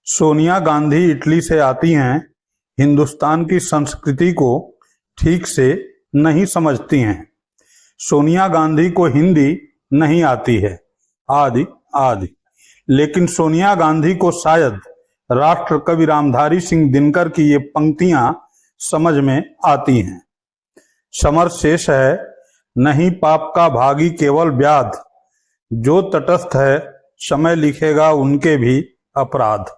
Sonia Gandhi Italy से आती हैं, हिंदुस्तान की संस्कृति को ठीक से नहीं समझती हैं। सोनिया गांधी को हिंदी नहीं आती है, आदि आदि। लेकिन सोनिया गांधी को शायद राष्ट्र कवि रामधारी सिंह दिनकर की ये पंक्तियां समझ में आती हैं। समर शेष है, नहीं पाप का भागी केवल व्याध, जो तटस्थ है समय लिखेगा उनके भी अपराध।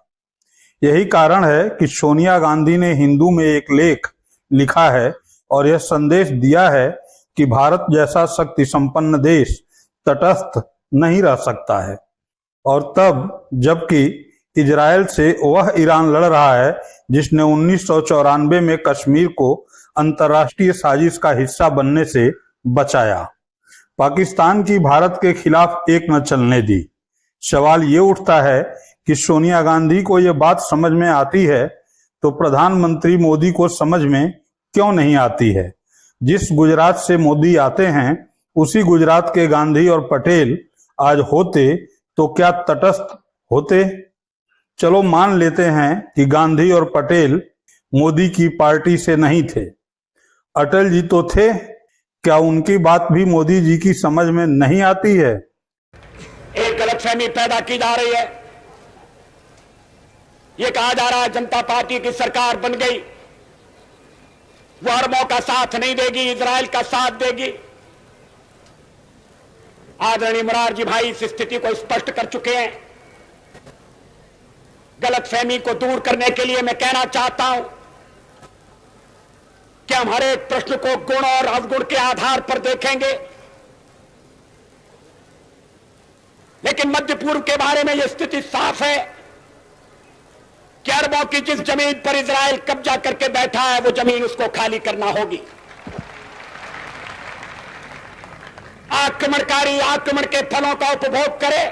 यही कारण है कि सोनिया गांधी ने हिंदू में एक लेख लिखा है और यह संदेश दिया है कि भारत जैसा शक्ति संपन्न देश तटस्थ नहीं रह सकता है। और तब जबकि इजराइल से वह ईरान लड़ रहा है जिसने 1994 में कश्मीर को अंतर्राष्ट्रीय साजिश का हिस्सा बनने से बचाया। पाकिस्तान की भारत के खिलाफ एक न चलने दी। सवाल ये उठता है कि सोनिया गांधी को यह बात समझ में आती है तो प्रधानमंत्री मोदी को समझ में क्यों नहीं आती है। जिस गुजरात से मोदी आते हैं उसी गुजरात के गांधी और पटेल आज होते तो क्या तटस्थ होते। चलो मान लेते हैं कि गांधी और पटेल मोदी की पार्टी से नहीं थे, अटल जी तो थे। क्या उनकी बात भी मोदी जी की समझ में नहीं आती है। एक गलतफहमी पैदा की जा रही है। यह कहा जा रहा है जनता पार्टी की सरकार बन गई, वो अरबों का साथ नहीं देगी, इजराइल का साथ देगी। आदरणीय मोरारजी भाई इस स्थिति को स्पष्ट कर चुके हैं। गलतफहमी को दूर करने के लिए मैं कहना चाहता हूं कि हम हर एक प्रश्न को गुण और अवगुण के आधार पर देखेंगे, लेकिन मध्य पूर्व के बारे में यह स्थिति साफ है कि अरबों की जिस जमीन पर इजराइल कब्जा करके बैठा है वो जमीन उसको खाली करना होगी। आक्रमणकारी आक्रमण के फलों का उपभोग करे,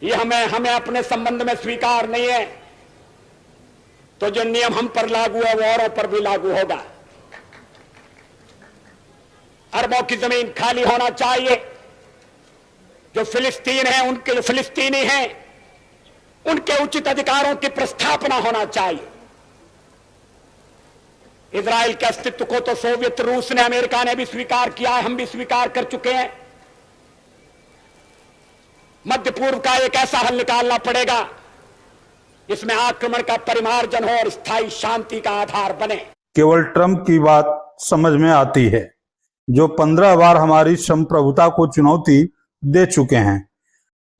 यह हमें अपने संबंध में स्वीकार नहीं है। तो जो नियम हम पर लागू है वो औरों पर भी लागू होगा। अरबों की जमीन खाली होना चाहिए। जो फिलिस्तीन है, उनके जो फिलिस्तीनी हैं, उनके उचित अधिकारों की प्रस्थापना होना चाहिए। इजराइल के अस्तित्व को तो सोवियत रूस ने, अमेरिका ने भी स्वीकार किया है, हम भी स्वीकार कर चुके हैं। मध्य पूर्व का एक ऐसा हल निकालना पड़ेगा इसमें आक्रमण का परिमार्जन हो और स्थायी शांति का आधार बने। केवल ट्रंप की बात समझ में आती है, जो 15 बार हमारी संप्रभुता को चुनौती दे चुके हैं।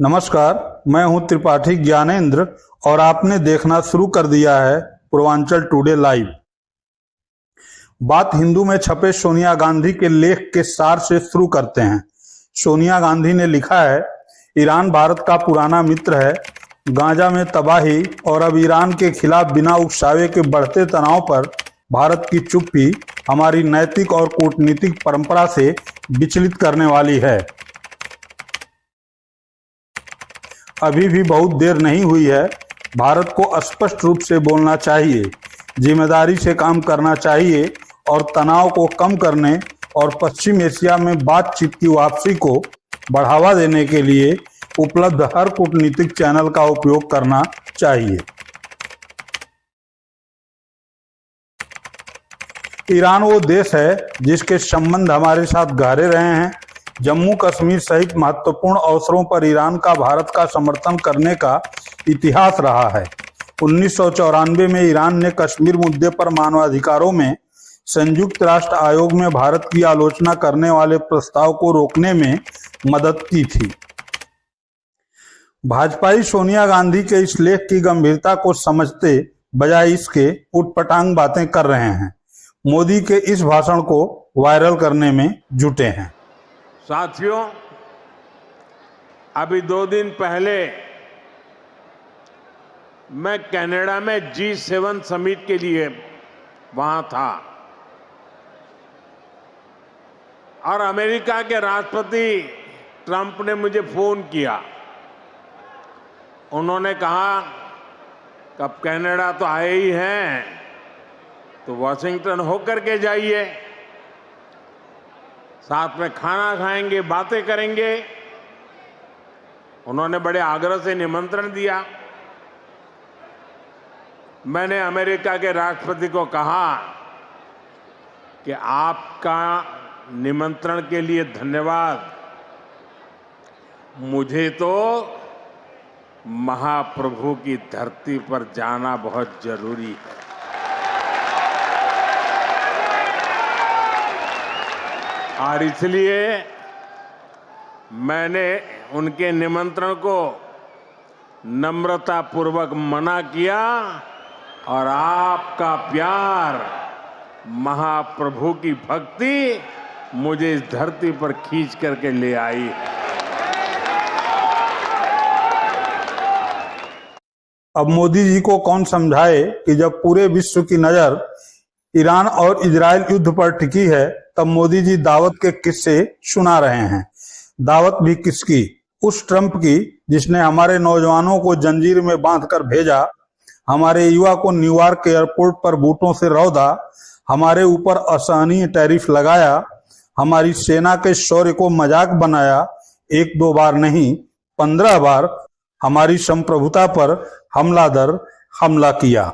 नमस्कार, मैं हूं त्रिपाठी ज्ञानेंद्र और आपने देखना शुरू कर दिया है पूर्वांचल टुडे लाइव। बात हिंदू में छपे सोनिया गांधी के लेख के सार से शुरू करते हैं। सोनिया गांधी ने लिखा है, ईरान भारत का पुराना मित्र है। गाजा में तबाही और अब ईरान के खिलाफ बिना उकसावे के बढ़ते तनाव पर भारत की चुप्पी हमारी नैतिक और कूटनीतिक परंपरा से विचलित करने वाली है। अभी भी बहुत देर नहीं हुई है। भारत को स्पष्ट रूप से बोलना चाहिए, जिम्मेदारी से काम करना चाहिए और तनाव को कम करने और पश्चिम एशिया में बातचीत की वापसी को बढ़ावा देने के लिए उपलब्ध हर कूटनीतिक चैनल का उपयोग करना चाहिए। ईरान वो देश है जिसके संबंध हमारे साथ गहरे रहे हैं। जम्मू कश्मीर सहित महत्वपूर्ण अवसरों पर ईरान का भारत का समर्थन करने का इतिहास रहा है। 1994 में ईरान ने कश्मीर मुद्दे पर मानवाधिकारों में संयुक्त राष्ट्र आयोग में भारत की आलोचना करने वाले प्रस्ताव को रोकने में मदद की थी। भाजपाई सोनिया गांधी के इस लेख की गंभीरता को समझते बजाय इसके उटपटांग बातें कर रहे हैं। मोदी के इस भाषण को वायरल करने में जुटे हैं। साथियों, अभी 2 दिन पहले मैं कनाडा में G7 समिट के लिए वहां था और अमेरिका के राष्ट्रपति ट्रंप ने मुझे फोन किया। उन्होंने कहा कि अब कनाडा तो आए ही हैं तो वॉशिंगटन होकर के जाइए, साथ में खाना खाएंगे, बातें करेंगे। उन्होंने बड़े आग्रह से निमंत्रण दिया। मैंने अमेरिका के राष्ट्रपति को कहा कि आपका निमंत्रण के लिए धन्यवाद, मुझे तो महाप्रभु की धरती पर जाना बहुत जरूरी है। और इसलिए मैंने उनके निमंत्रण को नम्रतापूर्वक मना किया और आपका प्यार, महाप्रभु की भक्ति मुझे इस धरती पर खींच करके ले आई है। अब मोदी जी को कौन समझाए कि जब पूरे विश्व की नजर ईरान और इजराइल युद्ध पर टिकी है, तब मोदी जी दावत के किस्से सुना रहे हैं। दावत भी किसकी? उस ट्रंप की जिसने हमारे नौजवानों को जंजीर में बांधकर भेजा, हमारे युवा को न्यूयॉर्क एयरपोर्ट पर बूटों से रौदा, हमारे ऊपर असहनीय टैरिफ लगाया, हमारी सेना के शौर्य को मजाक बनाया, एक दो बार नहीं 15 बार हमारी संप्रभुता पर हमला दर हमला किया।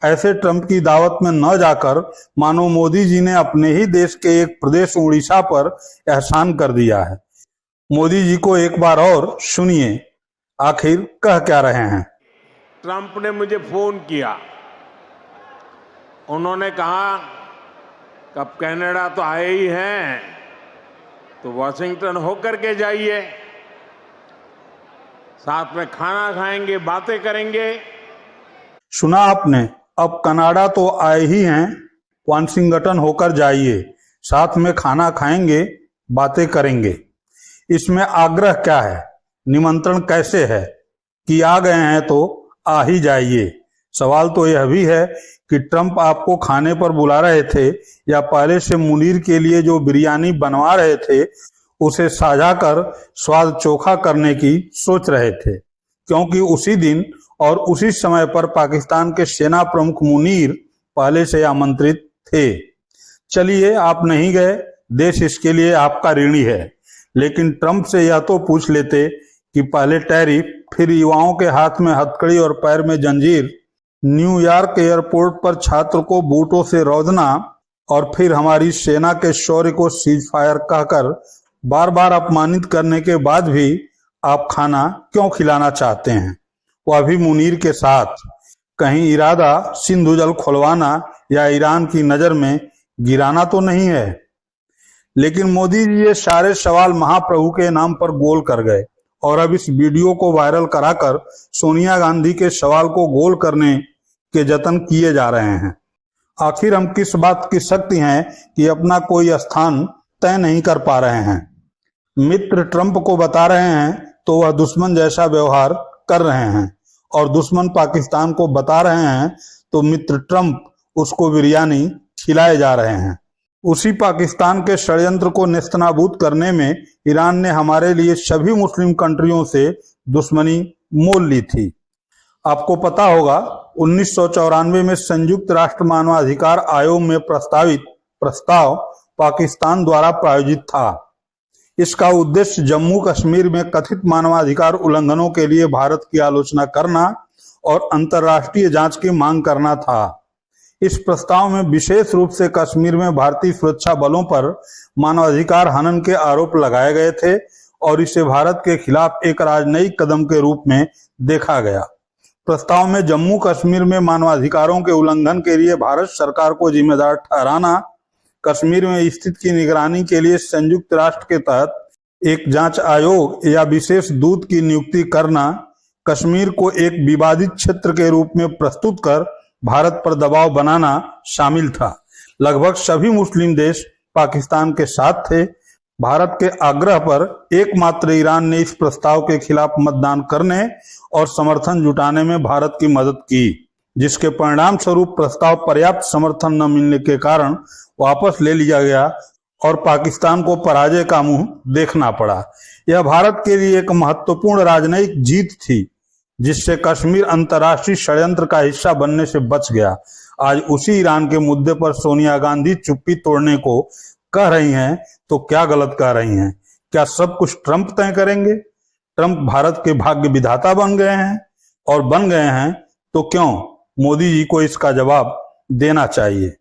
ऐसे ट्रंप की दावत में न जाकर मानो मोदी जी ने अपने ही देश के एक प्रदेश उड़ीसा पर एहसान कर दिया है। मोदी जी को एक बार और सुनिए, आखिर कह क्या रहे हैं। ट्रंप ने मुझे फोन किया, उन्होंने कहा कब कनाडा तो आए ही हैं तो वाशिंगटन होकर के जाइए, साथ में खाना खाएंगे, बातें करेंगे। सुना आपने, अब कनाडा तो आए ही हैं, वाशिंगटन होकर जाइए, साथ में खाना खाएंगे, बातें करेंगे। इसमें आग्रह क्या है? निमंत्रण कैसे है कि आ गए हैं तो आ ही जाइए? सवाल तो यह भी है कि ट्रंप आपको खाने पर बुला रहे थे या पहले से मुनीर के लिए जो बिरयानी बनवा रहे थे उसे साझा कर स्वाद चोखा करने की सोच रहे थे, क्योंकि उसी दिन और उसी समय पर पाकिस्तान के सेना प्रमुख मुनीर पहले से आमंत्रित थे। चलिए, आप नहीं गए, देश इसके लिए आपका ऋणी है, लेकिन ट्रंप से यह तो पूछ लेते कि पहले टैरिफ, फिर युवाओं के हाथ में हथकड़ी और पैर में जंजीर, न्यूयॉर्क एयरपोर्ट पर छात्र को बूटों से रौदना और फिर हमारी सेना के शौर्य को सीज फायर कहकर बार बार अपमानित करने के बाद भी आप खाना क्यों खिलाना चाहते हैं, वह भी मुनीर के साथ? कहीं इरादा सिंधु जल खुलवाना या ईरान की नजर में गिराना तो नहीं है? लेकिन मोदी जी ये सारे सवाल महाप्रभु के नाम पर गोल कर गए और अब इस वीडियो को वायरल कराकर सोनिया गांधी के सवाल को गोल करने के जतन किए जा रहे हैं। आखिर हम किस बात की शक्ति हैं कि अपना कोई स्थान तय नहीं कर पा रहे हैं? मित्र ट्रंप को बता रहे हैं तो वह दुश्मन जैसा व्यवहार कर रहे हैं, और दुश्मन पाकिस्तान को बता रहे हैं तो मित्र ट्रंप उसको बिरयानी खिलाए जा रहे हैं। उसी पाकिस्तान के षड्यंत्र को नेस्तनाबूद करने में ईरान ने हमारे लिए सभी मुस्लिम कंट्रियों से दुश्मनी मोल ली थी। आपको पता होगा 1994 में संयुक्त राष्ट्र मानवाधिकार आयोग में प्रस्तावित प्रस्ताव पाकिस्तान द्वारा प्रायोजित था। इसका उद्देश्य जम्मू कश्मीर में कथित मानवाधिकार उल्लंघनों के लिए भारत की आलोचना करना और अंतर्राष्ट्रीय जांच की मांग करना था। इस प्रस्ताव में विशेष रूप से कश्मीर में भारतीय सुरक्षा बलों पर मानवाधिकार हनन के आरोप लगाए गए थे और इसे भारत के खिलाफ एक राजनयिक कदम के रूप में देखा गया। प्रस्ताव में जम्मू कश्मीर में मानवाधिकारों के उल्लंघन के लिए भारत सरकार को जिम्मेदार ठहराना, कश्मीर में स्थिति की निगरानी के लिए संयुक्त राष्ट्र के तहत एक जांच आयोग या विशेष दूत की नियुक्ति करना, कश्मीर को एक विवादित क्षेत्र के रूप में प्रस्तुत कर भारत पर दबाव बनाना शामिल था। लगभग सभी मुस्लिम देश पाकिस्तान के साथ थे। भारत के आग्रह पर एकमात्र ईरान ने इस प्रस्ताव के खिलाफ मतदान करने और समर्थन जुटाने में भारत की मदद की, जिसके परिणाम स्वरूप प्रस्ताव पर्याप्त समर्थन न मिलने के कारण वापस ले लिया गया और पाकिस्तान को पराजय का मुंह देखना पड़ा। यह भारत के लिए एक महत्वपूर्ण राजनयिक जीत थी, जिससे कश्मीर अंतर्राष्ट्रीय षड्यंत्र का हिस्सा बनने से बच गया। आज उसी ईरान के मुद्दे पर सोनिया गांधी चुप्पी तोड़ने को कह रही हैं, तो क्या गलत कह रही हैं? क्या सब कुछ ट्रंप तय करेंगे? ट्रंप भारत के भाग्य विधाता बन गए हैं, और बन गए हैं तो क्यों? मोदी जी को इसका जवाब देना चाहिए।